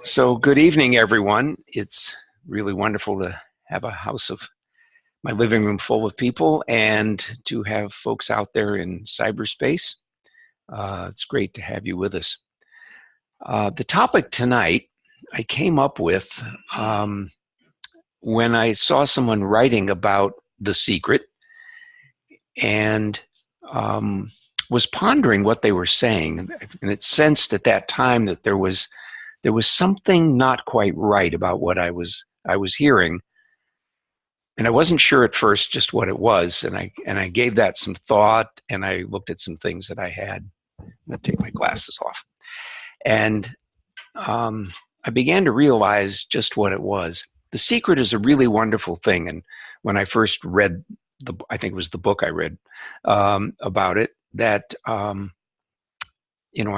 So good evening, everyone. It's really wonderful to have a house of my living room full of people and to have folks out there in cyberspace. It's great to have you with us. The topic tonight I came up with when I saw someone writing about The Secret and was pondering what they were saying. And it sensed at that time that there was something not quite right about what I was hearing, and I wasn't sure at first just what it was. And I gave that some thought, and I looked at some things that I had. I'm going to take my glasses off, and I began to realize just what it was. The Secret is a really wonderful thing, and when I first read I think it was the book I read about it, that I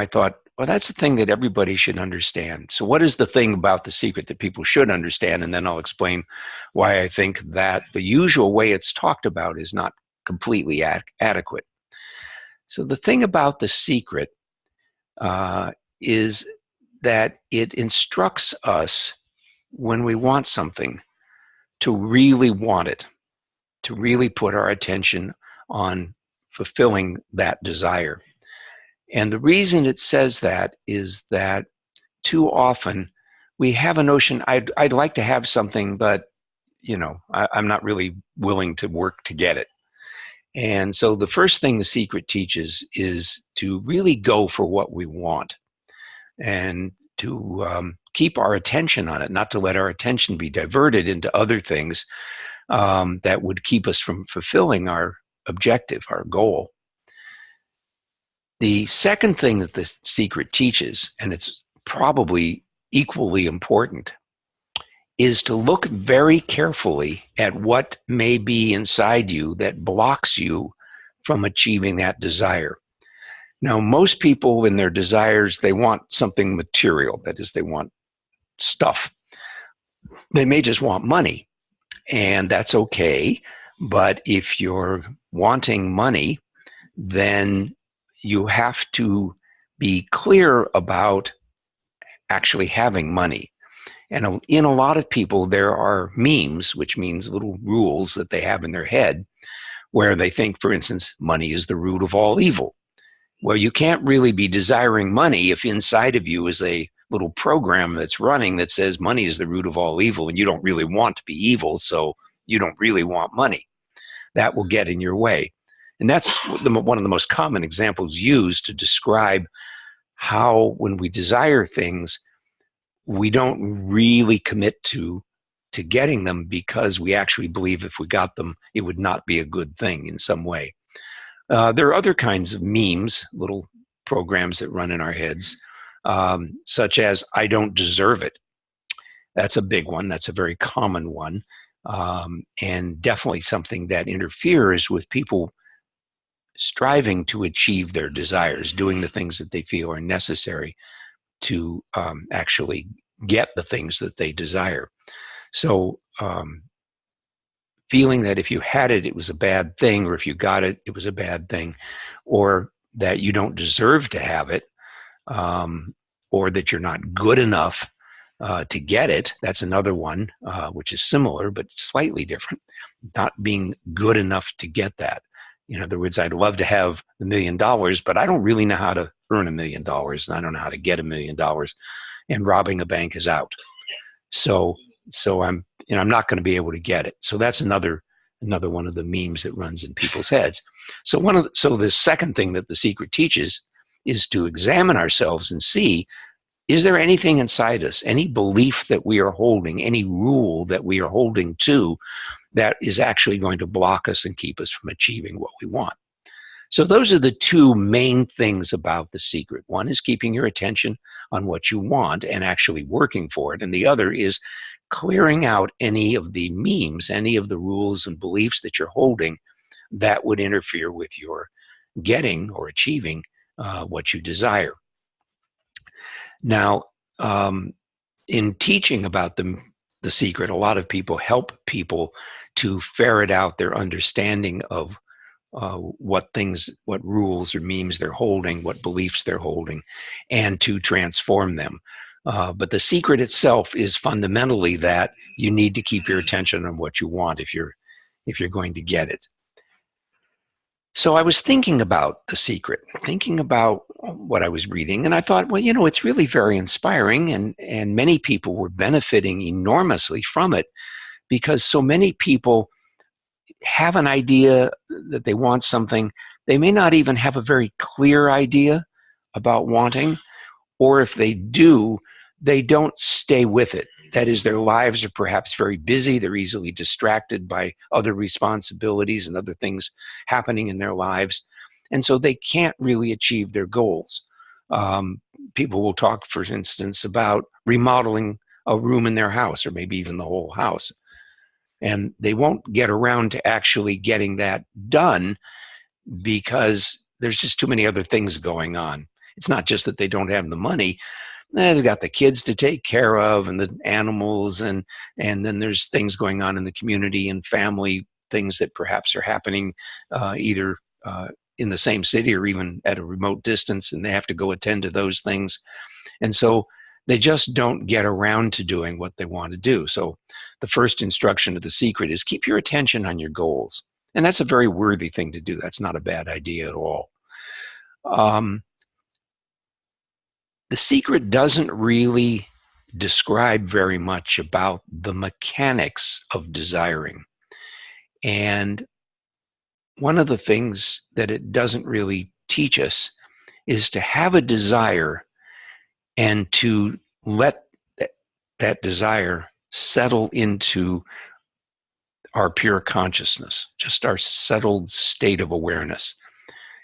thought, well, that's the thing that everybody should understand. So what is the thing about The Secret that people should understand? And then I'll explain why I think that the usual way it's talked about is not completely adequate. So the thing about The Secret is that it instructs us when we want something to really want it, to really put our attention on fulfilling that desire. And the reason it says that is that too often we have a notion, I'd like to have something, but I'm not really willing to work to get it. And so the first thing The Secret teaches is to really go for what we want and to keep our attention on it, not to let our attention be diverted into other things that would keep us from fulfilling our objective, our goal. The second thing that The Secret teaches, and it's probably equally important, is to look very carefully at what may be inside you that blocks you from achieving that desire. Now, most people in their desires, they want something material. That is, they want stuff. They may just want money, and that's okay. But if you're wanting money, then you have to be clear about actually having money. And in a lot of people, there are memes, which means little rules that they have in their head, where they think, for instance, money is the root of all evil. Well, you can't really be desiring money if inside of you is a little program that's running that says money is the root of all evil, and you don't really want to be evil, so you don't really want money. That will get in your way. And that's one of the most common examples used to describe how when we desire things, we don't really commit to getting them because we actually believe if we got them, it would not be a good thing in some way. There are other kinds of memes, little programs that run in our heads, such as, I don't deserve it. That's a big one. That's a very common one, and definitely something that interferes with people striving to achieve their desires, doing the things that they feel are necessary to actually get the things that they desire. So feeling that if you had it, it was a bad thing, or if you got it, it was a bad thing, or that you don't deserve to have it, or that you're not good enough to get it. That's another one, which is similar but slightly different. Not being good enough to get that. In other words, I'd love to have $1 million, but I don't really know how to earn $1 million, and I don't know how to get $1 million. And robbing a bank is out. So I'm not going to be able to get it. So that's another one of the memes that runs in people's heads. So the second thing that The Secret teaches is to examine ourselves and see, is there anything inside us, any belief that we are holding, any rule that we are holding to, that is actually going to block us and keep us from achieving what we want? So those are the two main things about The Secret. One is keeping your attention on what you want and actually working for it. And the other is clearing out any of the memes, any of the rules and beliefs that you're holding that would interfere with your getting or achieving what you desire. Now, in teaching about the Secret, a lot of people help people to ferret out their understanding of what rules or memes they're holding, what beliefs they're holding, and to transform them. But the secret itself is fundamentally that you need to keep your attention on what you want if you're going to get it. So I was thinking about The Secret, thinking about what I was reading, and I thought, well, it's really very inspiring, and many people were benefiting enormously from it because so many people have an idea that they want something. They may not even have a very clear idea about wanting, or if they do, they don't stay with it. That is, their lives are perhaps very busy. They're easily distracted by other responsibilities and other things happening in their lives. And so they can't really achieve their goals. People will talk, for instance, about remodeling a room in their house or maybe even the whole house. And they won't get around to actually getting that done because there's just too many other things going on. It's not just that they don't have the money. They've got the kids to take care of and the animals, and then there's things going on in the community and family things that perhaps are happening either in the same city or even at a remote distance, and they have to go attend to those things. And so they just don't get around to doing what they want to do. So the first instruction of The Secret is keep your attention on your goals. And that's a very worthy thing to do. That's not a bad idea at all. The Secret doesn't really describe very much about the mechanics of desiring. And one of the things that it doesn't really teach us is to have a desire and to let that desire settle into our pure consciousness, just our settled state of awareness,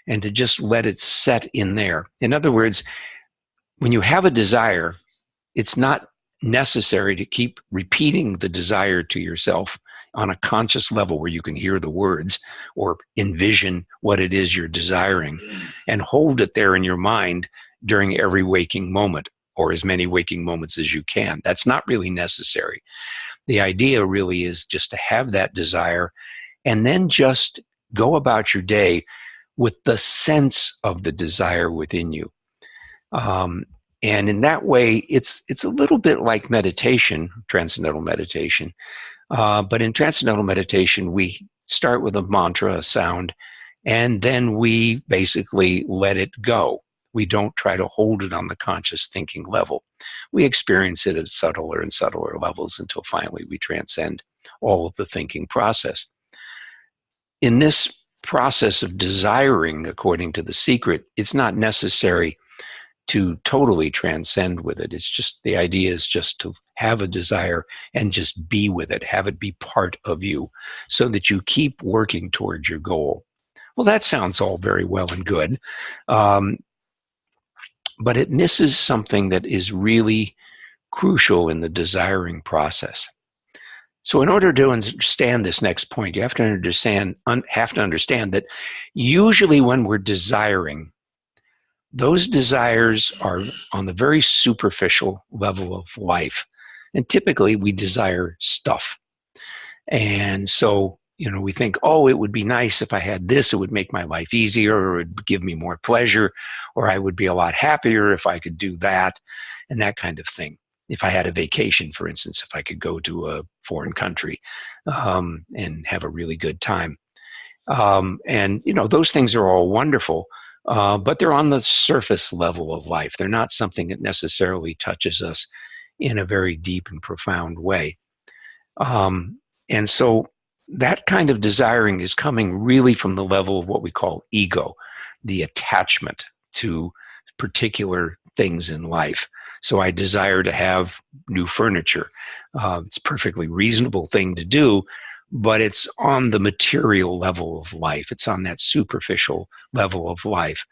and to just let it set in there. In other words, when you have a desire, it's not necessary to keep repeating the desire to yourself on a conscious level where you can hear the words or envision what it is you're desiring and hold it there in your mind during every waking moment or as many waking moments as you can. That's not really necessary. The idea really is just to have that desire and then just go about your day with the sense of the desire within you. And in that way, it's a little bit like meditation, transcendental meditation. But in transcendental meditation, we start with a mantra, a sound, and then we basically let it go. We don't try to hold it on the conscious thinking level. We experience it at subtler and subtler levels until finally we transcend all of the thinking process. In this process of desiring, according to The Secret, it's not necessary to totally transcend with it. It's just, the idea is just to have a desire and just be with it, have it be part of you so that you keep working towards your goal. Well, that sounds all very well and good, but it misses something that is really crucial in the desiring process. So in order to understand this next point, you have to understand that usually when we're desiring, those desires are on the very superficial level of life. And typically we desire stuff. And so, we think, oh, it would be nice if I had this, it would make my life easier, or it would give me more pleasure, or I would be a lot happier if I could do that, and that kind of thing. If I had a vacation, for instance, if I could go to a foreign country and have a really good time. And, those things are all wonderful. But they're on the surface level of life. They're not something that necessarily touches us in a very deep and profound way. And so that kind of desiring is coming really from the level of what we call ego, the attachment to particular things in life. So I desire to have new furniture. It's a perfectly reasonable thing to do, but it's on the material level of life. It's on that superficial level of life.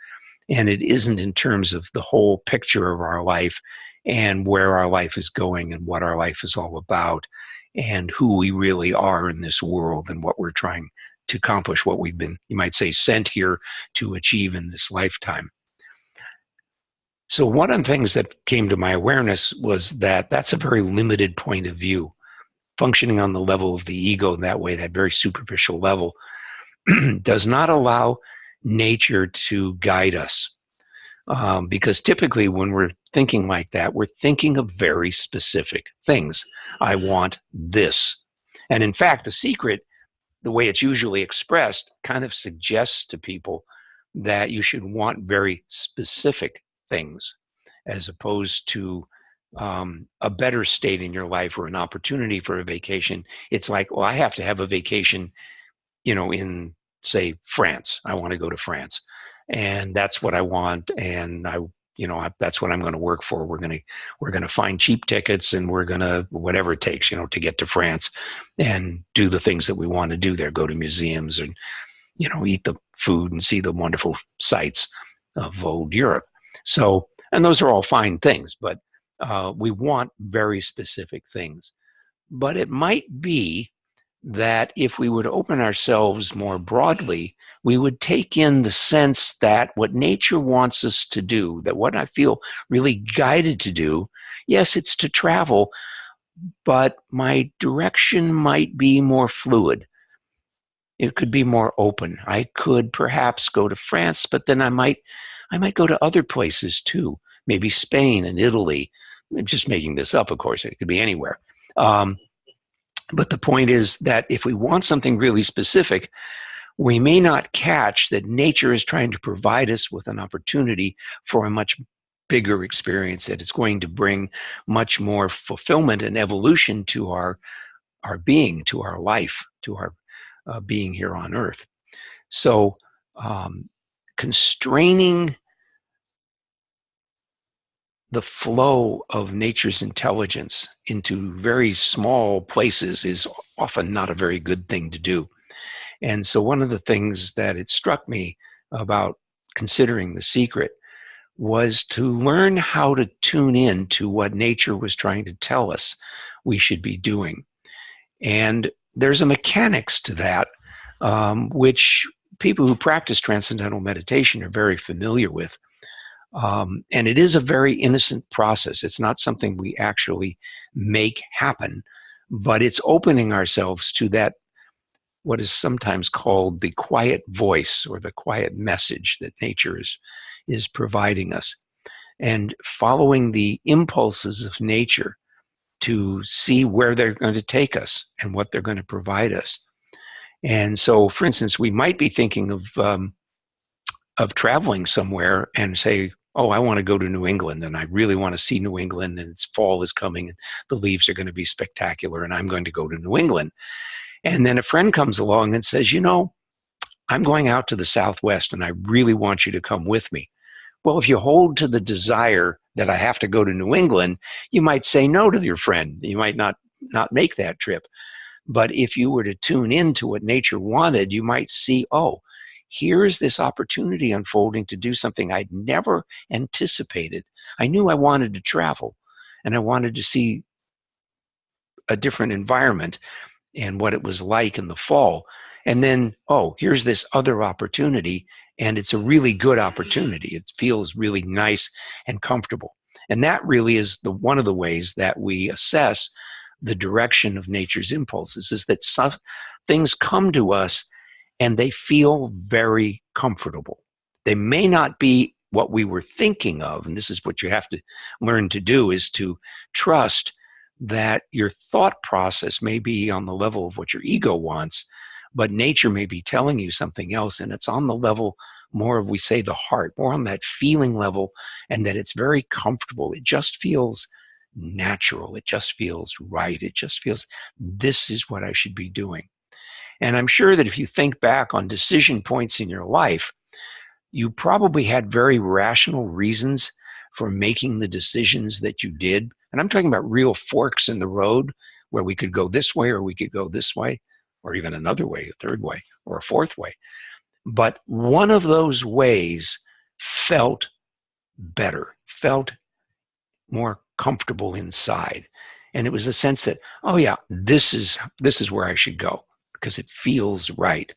And it isn't in terms of the whole picture of our life and where our life is going and what our life is all about and who we really are in this world and what we're trying to accomplish, what we've been, you might say, sent here to achieve in this lifetime. So one of the things that came to my awareness was that that's a very limited point of view. Functioning on the level of the ego that way, that very superficial level, does not allow nature to guide us. Because typically when we're thinking like that, we're thinking of very specific things. I want this. And in fact, the secret, the way it's usually expressed, kind of suggests to people that you should want very specific things as opposed to a better state in your life or an opportunity for a vacation. It's like, well, I have to have a vacation, in, say, France. I want to go to France, and that's what I want. And that's what I'm going to work for. We're going to find cheap tickets, and we're going to, whatever it takes, to get to France and do the things that we want to do there, go to museums and, eat the food and see the wonderful sights of old Europe. So, and those are all fine things, but we want very specific things. But it might be that if we would open ourselves more broadly, we would take in the sense that what nature wants us to do, that what I feel really guided to do, yes, it's to travel, but my direction might be more fluid. It could be more open. I could perhaps go to France, but then I might go to other places too, maybe Spain and Italy. I'm just making this up, of course. It could be anywhere. But the point is that if we want something really specific, we may not catch that nature is trying to provide us with an opportunity for a much bigger experience, that it's going to bring much more fulfillment and evolution to our being, to our life, to our being here on Earth. So constraining the flow of nature's intelligence into very small places is often not a very good thing to do. And so one of the things that it struck me about considering The Secret was to learn how to tune in to what nature was trying to tell us we should be doing. And there's a mechanics to that, which people who practice transcendental meditation are very familiar with. And it is a very innocent process. It's not something we actually make happen, but it's opening ourselves to that, what is sometimes called the quiet voice or the quiet message that nature is providing us, and following the impulses of nature to see where they're going to take us and what they're going to provide us. And so, for instance, we might be thinking of traveling somewhere and say, oh, I want to go to New England, and I really want to see New England, and it's fall is coming, and the leaves are going to be spectacular, and I'm going to go to New England. And then a friend comes along and says, I'm going out to the Southwest, and I really want you to come with me. Well, if you hold to the desire that I have to go to New England, you might say no to your friend. You might not make that trip. But if you were to tune into what nature wanted, you might see, oh, here's this opportunity unfolding to do something I'd never anticipated. I knew I wanted to travel, and I wanted to see a different environment and what it was like in the fall. And then, oh, here's this other opportunity, and it's a really good opportunity. It feels really nice and comfortable. And that really is one of the ways that we assess the direction of nature's impulses, is that some things come to us and they feel very comfortable. They may not be what we were thinking of, and this is what you have to learn to do, is to trust that your thought process may be on the level of what your ego wants, but nature may be telling you something else, and it's on the level more of, we say, the heart, more on that feeling level, and that it's very comfortable. It just feels natural. It just feels right. It just feels, this is what I should be doing. And I'm sure that if you think back on decision points in your life, you probably had very rational reasons for making the decisions that you did. And I'm talking about real forks in the road where we could go this way, or we could go this way, or even another way, a third way, or a fourth way. But one of those ways felt better, felt more comfortable inside. And it was a sense that, oh yeah, this is where I should go, because it feels right.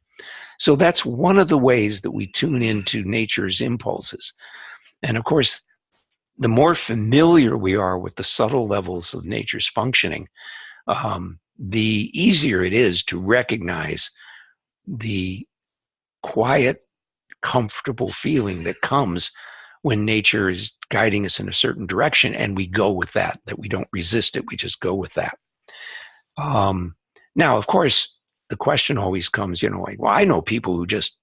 So that's one of the ways that we tune into nature's impulses. And of course, the more familiar we are with the subtle levels of nature's functioning, the easier it is to recognize the quiet, comfortable feeling that comes when nature is guiding us in a certain direction, and we go with that we don't resist it, we just go with that. Now, of course, the question always comes, like, well, I know people who just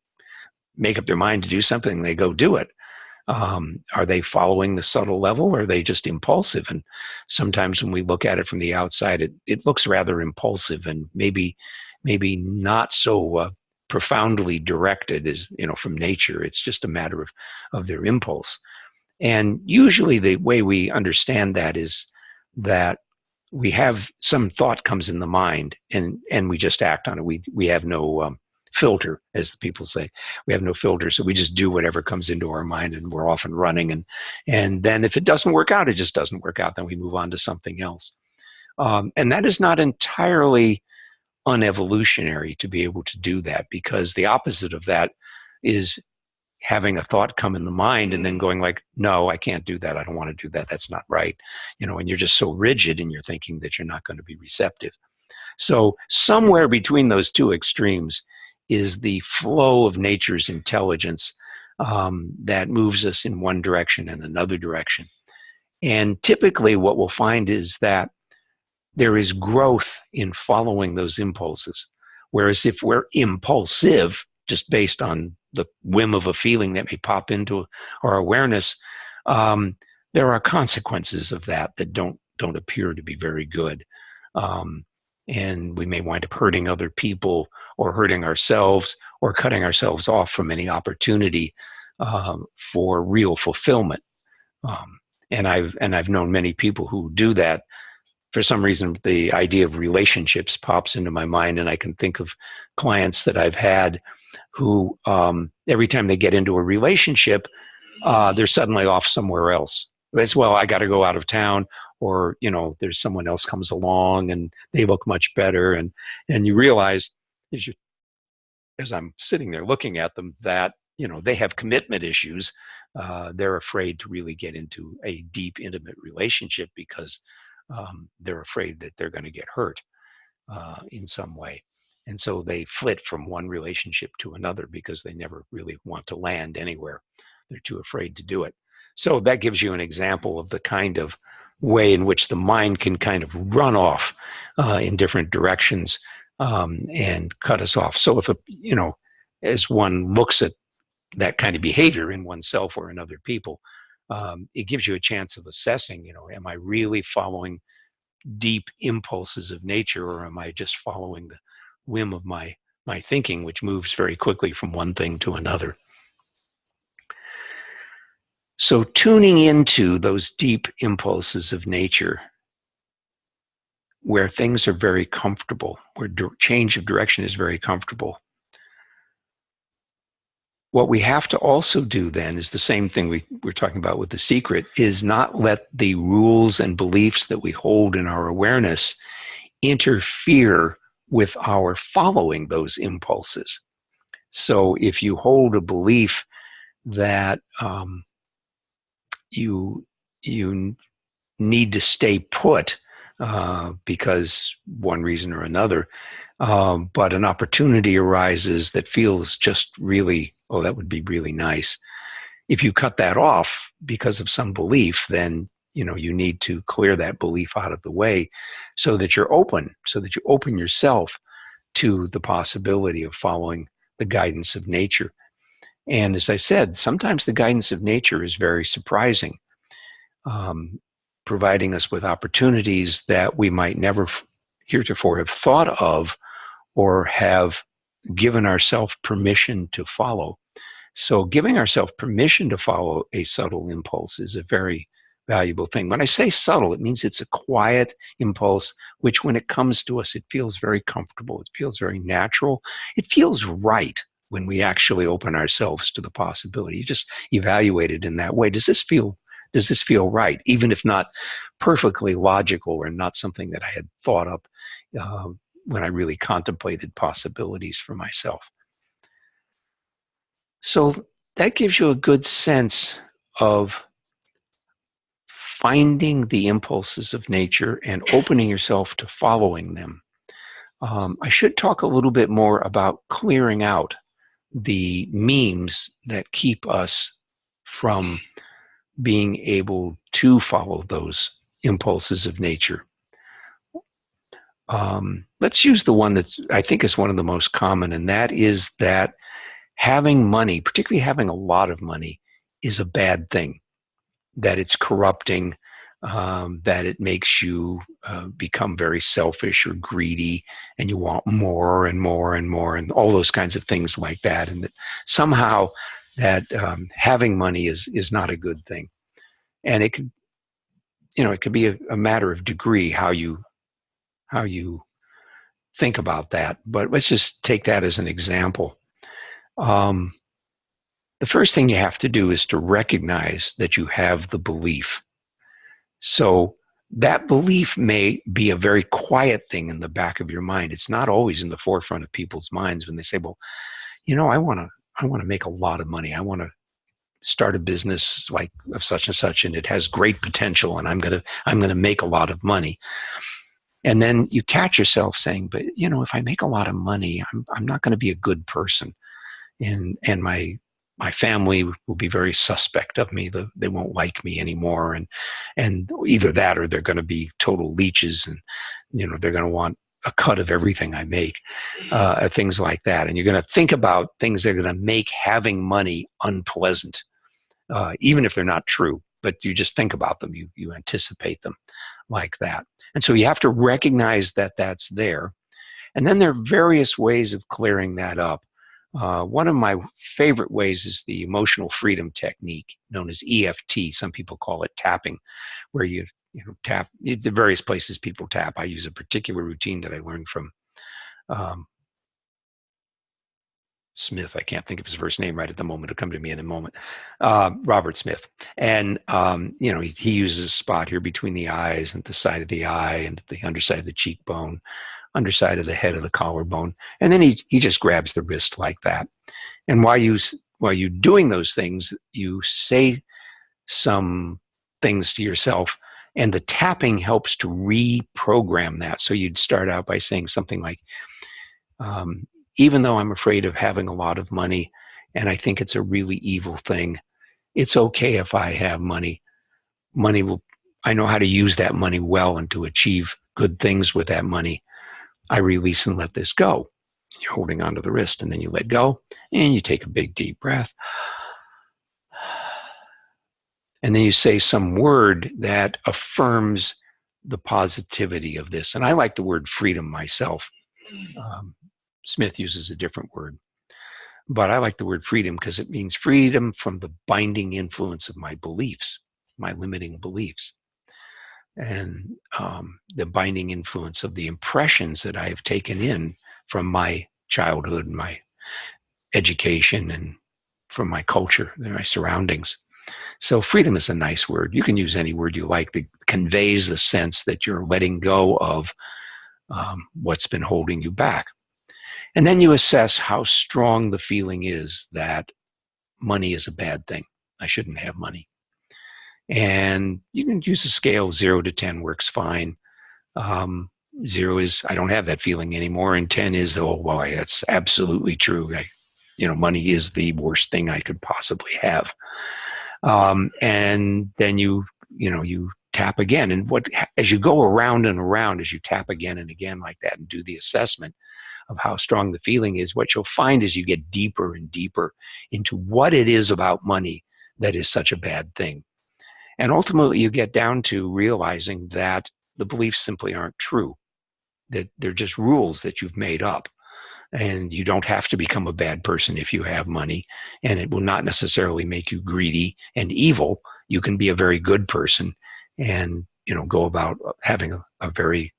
make up their mind to do something, they go do it. Are they following the subtle level, or are they just impulsive? And sometimes when we look at it from the outside, it looks rather impulsive and maybe not so profoundly directed as, from nature. It's just a matter of their impulse. And usually the way we understand that is that we have some thought comes in the mind, and we just act on it. We have no filter, as the people say. We have no filter, so we just do whatever comes into our mind, and we're off and running. And then if it doesn't work out, it just doesn't work out. Then we move on to something else. And that is not entirely unevolutionary to be able to do that, because the opposite of that is having a thought come in the mind and then going like, no, I can't do that. I don't want to do that. That's not right. And you're just so rigid in your thinking that you're not going to be receptive. So somewhere between those two extremes is the flow of nature's intelligence that moves us in one direction and another direction. And typically what we'll find is that there is growth in following those impulses. Whereas if we're impulsive, just based on the whim of a feeling that may pop into our awareness, there are consequences of that don't appear to be very good. And we may wind up hurting other people, or hurting ourselves, or cutting ourselves off from any opportunity for real fulfillment. And I've known many people who do that. For some reason, the idea of relationships pops into my mind, and I can think of clients that I've had who every time they get into a relationship, they're suddenly off somewhere else. It's, well, I got to go out of town, or, there's someone else comes along and they look much better. And you realize as I'm sitting there looking at them that, they have commitment issues. They're afraid to really get into a deep, intimate relationship because they're afraid that they're going to get hurt in some way. And so they flit from one relationship to another because they never really want to land anywhere. They're too afraid to do it. So that gives you an example of the kind of way in which the mind can kind of run off in different directions and cut us off. So if, as one looks at that kind of behavior in oneself or in other people, it gives you a chance of assessing, am I really following deep impulses of nature, or am I just following the whim of my thinking, which moves very quickly from one thing to another? So tuning into those deep impulses of nature, where things are very comfortable, where change of direction is very comfortable. What we have to also do then is the same thing we're talking about with The Secret, is not let the rules and beliefs that we hold in our awareness interfere with our following those impulses. So if you hold a belief that you need to stay put because one reason or another, but an opportunity arises that feels just really, oh, that would be really nice. If you cut that off because of some belief, then you need to clear that belief out of the way so that you're open, so that you open yourself to the possibility of following the guidance of nature. And as I said, sometimes the guidance of nature is very surprising, providing us with opportunities that we might never heretofore have thought of or have given ourselves permission to follow. So giving ourselves permission to follow a subtle impulse is a very valuable thing. When I say subtle, it means it's a quiet impulse, which when it comes to us, it feels very comfortable. It feels very natural. It feels right when we actually open ourselves to the possibility. You just evaluate it in that way. Does this feel right? Even if not perfectly logical or not something that I had thought up when I really contemplated possibilities for myself. So that gives you a good sense of finding the impulses of nature and opening yourself to following them. I should talk a little bit more about clearing out the memes that keep us from being able to follow those impulses of nature. Let's use the one that's, I think, is one of the most common, and that is that having money, particularly having a lot of money, is a bad thing, that it's corrupting, that it makes you become very selfish or greedy, and you want more and more and more, and all those kinds of things like that, and that somehow that having money is not a good thing. And it could, it could be a matter of degree how you think about that. But let's just take that as an example. The first thing you have to do is to recognize that you have the belief. So that belief may be a very quiet thing in the back of your mind. It's not always in the forefront of people's minds when they say, well, I want to make a lot of money. I want to start a business like of such and such, and it has great potential, and I'm going to make a lot of money. And then you catch yourself saying, but if I make a lot of money, I'm not going to be a good person. And my family will be very suspect of me. They won't like me anymore. And either that, or they're going to be total leeches, and, they're going to want a cut of everything I make, things like that. And you're going to think about things that are going to make having money unpleasant, even if they're not true, but you just think about them. You anticipate them like that. And so you have to recognize that that's there. And then there are various ways of clearing that up. One of my favorite ways is the emotional freedom technique, known as EFT. Some people call it tapping, where you tap the various places people tap. I use a particular routine that I learned from Smith. I can't think of his first name right at the moment. It'll come to me in a moment. Robert Smith. And, he uses a spot here between the eyes and the side of the eye and the underside of the cheekbone, underside of the head of the collarbone. And then he just grabs the wrist like that. And while you're doing those things, you say some things to yourself, and the tapping helps to reprogram that. So you'd start out by saying something like, even though I'm afraid of having a lot of money, and I think it's a really evil thing, it's okay if I have money. I know how to use that money well and to achieve good things with that money. I release and let this go. You're holding onto the wrist, and then you let go, and you take a big, deep breath. And then you say some word that affirms the positivity of this. And I like the word freedom myself. Smith uses a different word, but I like the word freedom because it means freedom from the binding influence of my beliefs, my limiting beliefs, and the binding influence of the impressions that I have taken in from my childhood, my education, and from my culture and my surroundings. So freedom is a nice word. You can use any word you like that conveys the sense that you're letting go of what's been holding you back. And then you assess how strong the feeling is that money is a bad thing. I shouldn't have money. And you can use a scale. 0 to 10 works fine. 0 is, I don't have that feeling anymore. And 10 is, oh, boy, that's absolutely true. Money is the worst thing I could possibly have. And then you tap again. And as you go around and around, as you tap again and again like that and do the assessment of how strong the feeling is, what you'll find is you get deeper and deeper into what it is about money that is such a bad thing. And ultimately you get down to realizing that the beliefs simply aren't true, that they're just rules that you've made up. And you don't have to become a bad person if you have money, and it will not necessarily make you greedy and evil. You can be a very good person and, go about having a very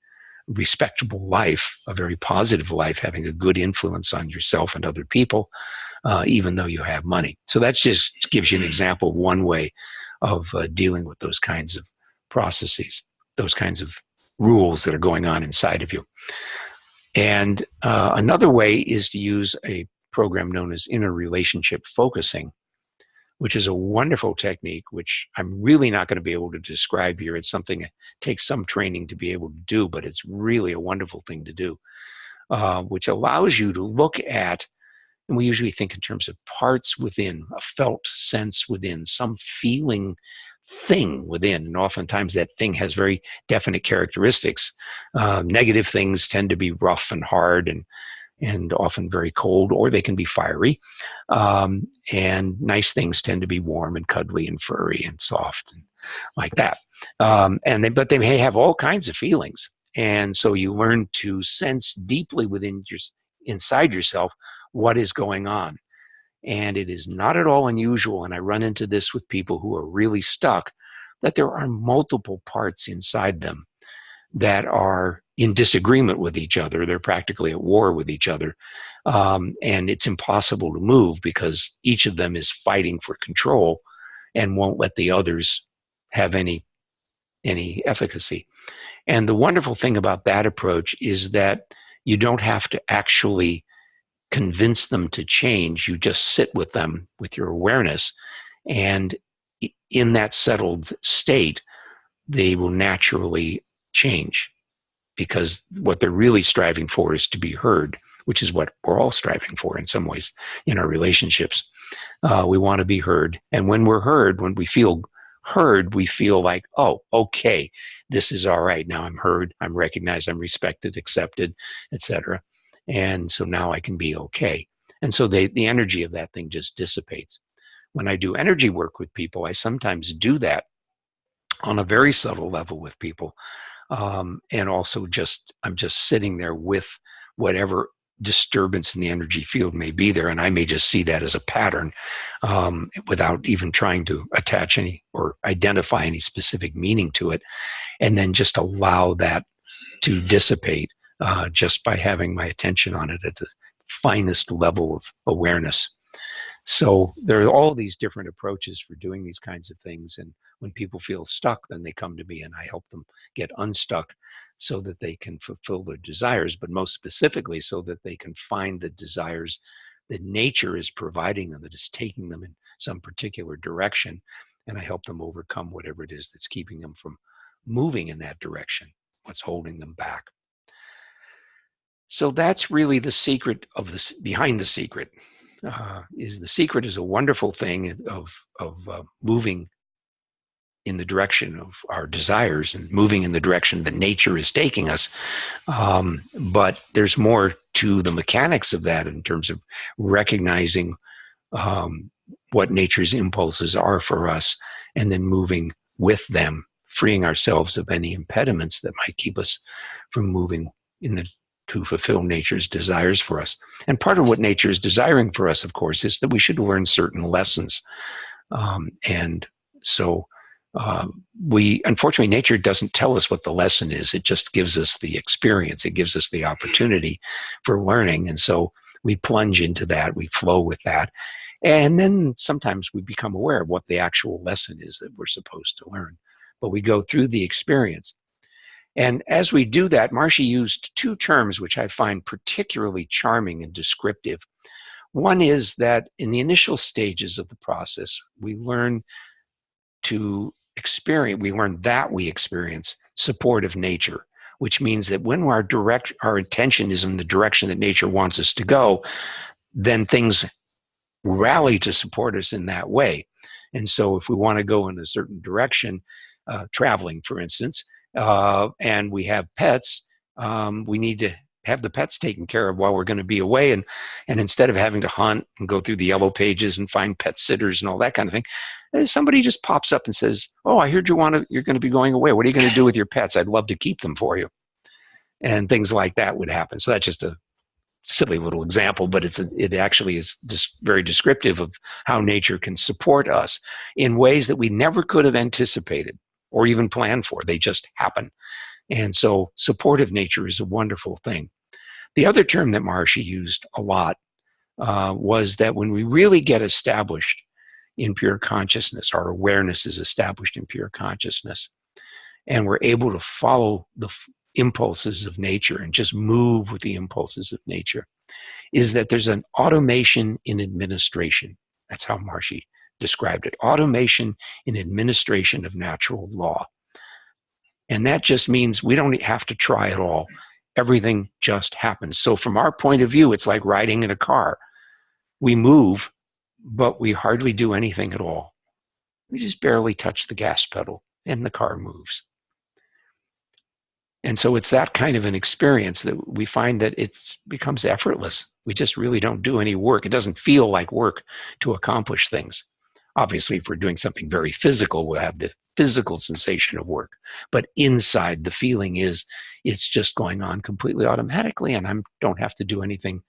respectable life, a very positive life, having a good influence on yourself and other people, even though you have money. So that just gives you an example of one way of dealing with those kinds of processes, those kinds of rules that are going on inside of you. And another way is to use a program known as interrelationship focusing, which is a wonderful technique, which I'm really not going to be able to describe here. It's something that takes some training to be able to do, but it's really a wonderful thing to do, which allows you to look at And we usually think in terms of parts within, a felt sense within, some feeling thing within. And oftentimes that thing has very definite characteristics. Negative things tend to be rough and hard and often very cold, or they can be fiery. And nice things tend to be warm and cuddly and furry and soft and like that. But they may have all kinds of feelings. And so you learn to sense deeply inside yourself what is going on. And it is not at all unusual, and I run into this with people who are really stuck, that there are multiple parts inside them that are in disagreement with each other. They're practically at war with each other. And it's impossible to move because each of them is fighting for control and won't let the others have any efficacy. And the wonderful thing about that approach is that you don't have to actually convince them to change. You just sit with them with your awareness. And in that settled state, they will naturally change, because what they're really striving for is to be heard, which is what we're all striving for in some ways in our relationships. We want to be heard. And when we're heard, when we feel heard, we feel like, oh, okay, this is all right. Now I'm heard, I'm recognized, I'm respected, accepted, etc. And so now I can be okay. And so the energy of that thing just dissipates. When I do energy work with people, I sometimes do that on a very subtle level with people. And also I'm just sitting there with whatever disturbance in the energy field may be there. And I may just see that as a pattern without even trying to attach any or identify any specific meaning to it. And then just allow that to dissipate just by having my attention on it at the finest level of awareness. So there are all these different approaches for doing these kinds of things. And when people feel stuck, then they come to me and I help them get unstuck so that they can fulfill their desires, but most specifically so that they can find the desires that nature is providing them, that is taking them in some particular direction. And I help them overcome whatever it is that's keeping them from moving in that direction, what's holding them back. So that's really the secret of this, behind the secret. The secret is a wonderful thing of moving in the direction of our desires and moving in the direction that nature is taking us. But there's more to the mechanics of that in terms of recognizing what nature's impulses are for us and then moving with them, freeing ourselves of any impediments that might keep us from moving to fulfill nature's desires for us. And part of what nature is desiring for us, of course, is that we should learn certain lessons. And so unfortunately, nature doesn't tell us what the lesson is. It just gives us the experience. It gives us the opportunity for learning. And so we plunge into that. We flow with that. And then sometimes we become aware of what the actual lesson is that we're supposed to learn. But we go through the experience. And as we do that, Maharishi used two terms which I find particularly charming and descriptive. One is that in the initial stages of the process, we learn that we experience support of nature, which means that when our attention is in the direction that nature wants us to go, then things rally to support us in that way. And so if we want to go in a certain direction, traveling, for instance, and we have pets, we need to have the pets taken care of while we're going to be away. And instead of having to hunt and go through the yellow pages and find pet sitters and all that kind of thing, somebody just pops up and says, oh, I heard you're going to be going away. What are you going to do with your pets? I'd love to keep them for you. And things like that would happen. So that's just a silly little example, but it actually is just very descriptive of how nature can support us in ways that we never could have anticipated or even planned for. They just happen. And so supportive nature is a wonderful thing. The other term that Maharishi used a lot was that when we really get established in pure consciousness, our awareness is established in pure consciousness, and we're able to follow the impulses of nature and just move with the impulses of nature, is that there's an automation in administration. That's how Maharishi described it. Automation in administration of natural law. And that just means we don't have to try at all. Everything just happens. So from our point of view, it's like riding in a car. We move, but we hardly do anything at all. We just barely touch the gas pedal and the car moves. And so it's that kind of an experience that we find that it becomes effortless. We just really don't do any work. It doesn't feel like work to accomplish things. Obviously, if we're doing something very physical, we'll have the physical sensation of work. But inside, the feeling is it's just going on completely automatically, and I don't have to do anything.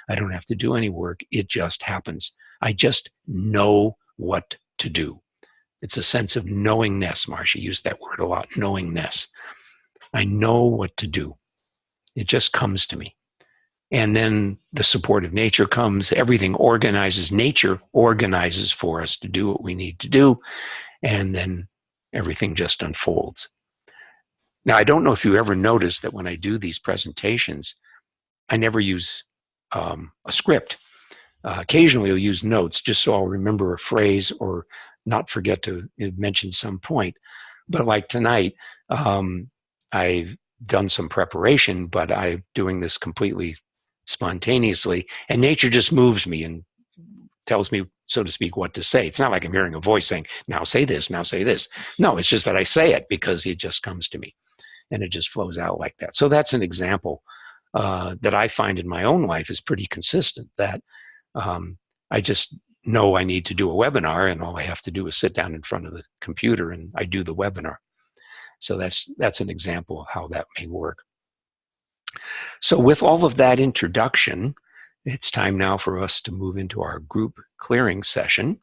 I don't have to do any work. It just happens. I just know what to do. It's a sense of knowingness. Marcia used that word a lot, knowingness. I know what to do. It just comes to me. And then the support of nature comes. Everything organizes. Nature organizes for us to do what we need to do. And then everything just unfolds. Now, I don't know if you ever noticed that when I do these presentations, I never use a script. Occasionally, I'll use notes just so I'll remember a phrase or not forget to mention some point. But like tonight, I've done some preparation, but I'm doing this completely spontaneously, and nature just moves me and tells me, so to speak, what to say. It's not like I'm hearing a voice saying, now say this, now say this. No, it's just that I say it because it just comes to me, and it just flows out like that. So that's an example that I find in my own life is pretty consistent, that I just know I need to do a webinar, and all I have to do is sit down in front of the computer and I do the webinar. So that's an example of how that may work. So with all of that introduction, it's time now for us to move into our group clearing session.